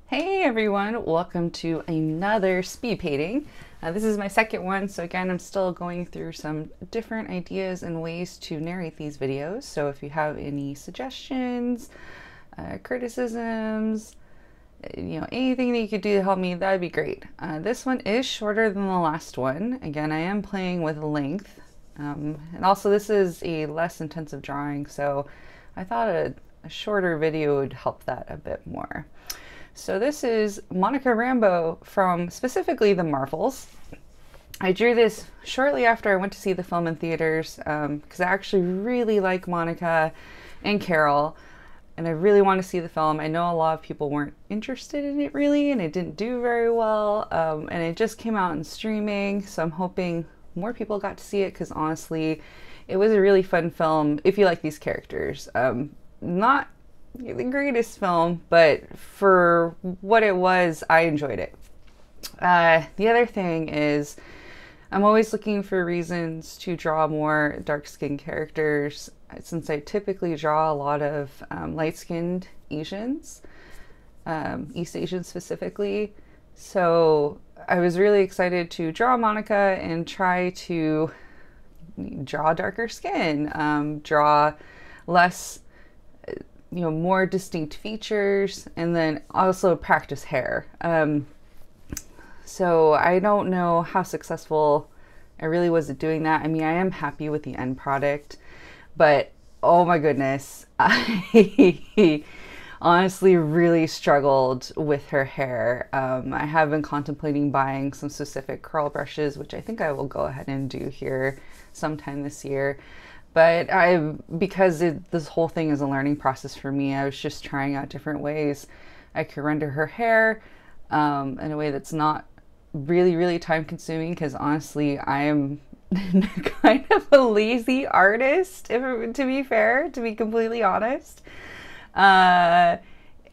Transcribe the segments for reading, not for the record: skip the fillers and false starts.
Hey everyone, welcome to another speed painting. This is my second one, so again, I'm still going through some different ideas and ways to narrate these videos. So if you have any suggestions, criticisms, anything that you could do to help me, that would be great. This one is shorter than the last one. Again, I am playing with length. And also this is a less intensive drawing, so I thought a shorter video would help that a bit more. So this is Monica Rambeau from specifically the Marvels. I drew this shortly after I went to see the film in theaters because I actually really like Monica and Carol, and I really want to see the film. I know a lot of people weren't interested in it really, and it didn't do very well, and it just came out in streaming, so I'm hoping more people got to see it because honestly, it was a really fun film if you like these characters. Not the greatest film, but for what it was, I enjoyed it. The other thing is I'm always looking for reasons to draw more dark-skinned characters since I typically draw a lot of light-skinned Asians, East Asians specifically. So I was really excited to draw Monica and try to draw darker skin, draw less more distinct features, and then also practice hair. So I don't know how successful I really was at doing that. I mean, I am happy with the end product, but oh my goodness, I honestly really struggled with her hair. I have been contemplating buying some specific curl brushes, which I think I will go ahead and do here sometime this year. But because this whole thing is a learning process for me, I was just trying out different ways I could render her hair in a way that's not really, really time consuming, because honestly, I am kind of a lazy artist, to be fair, to be completely honest. I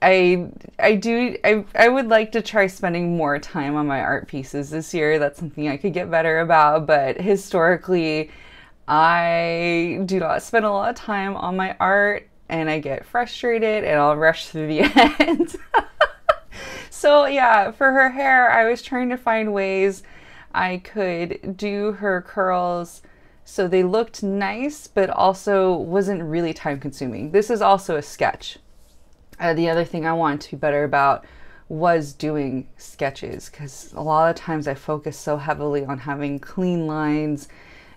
would like to try spending more time on my art pieces this year. That's something I could get better about, but historically, I do not spend a lot of time on my art, and I get frustrated and I'll rush through the end. So yeah, for her hair, I was trying to find ways I could do her curls so they looked nice, but also wasn't really time consuming. This is also a sketch. The other thing I wanted to be better about was doing sketches, because a lot of times I focus so heavily on having clean lines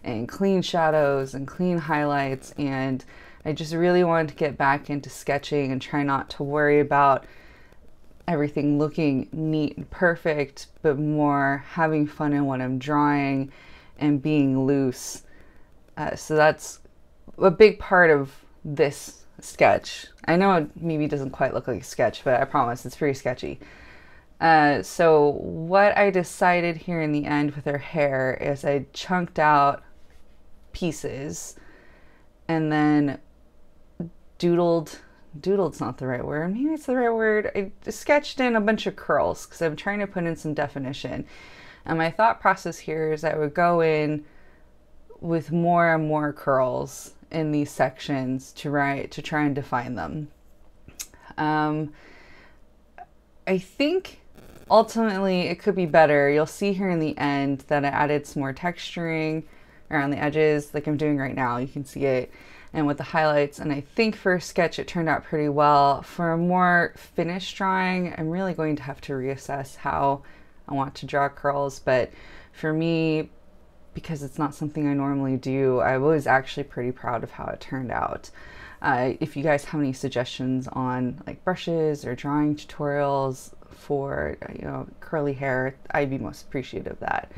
and clean shadows and clean highlights, and I just really wanted to get back into sketching and try not to worry about everything looking neat and perfect, but more having fun in what I'm drawing and being loose. So that's a big part of this sketch. I know it maybe doesn't quite look like a sketch, but I promise it's pretty sketchy. So what I decided here in the end with her hair is I chunked out pieces and then doodled's not the right word, maybe it's the right word, I sketched in a bunch of curls because I'm trying to put in some definition. And my thought process here is I would go in with more and more curls in these sections to try and define them. I think ultimately it could be better. You'll see here in the end that I added some more texturing around the edges like I'm doing right now. You can see it, and with the highlights, and I think for a sketch it turned out pretty well. For a more finished drawing, I'm really going to have to reassess how I want to draw curls, but for me, because it's not something I normally do, I was actually pretty proud of how it turned out. If you guys have any suggestions on like brushes or drawing tutorials for curly hair, I'd be most appreciative of that.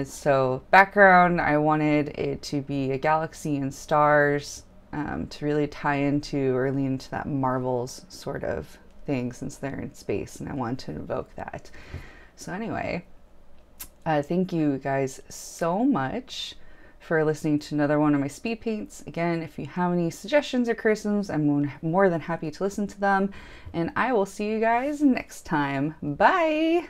So background, I wanted it to be a galaxy and stars to really tie into or lean into that Marvels sort of thing since they're in space, and I wanted to invoke that. So anyway, thank you guys so much for listening to another one of my speed paints. Again, if you have any suggestions or criticisms, I'm more than happy to listen to them, and I will see you guys next time. Bye!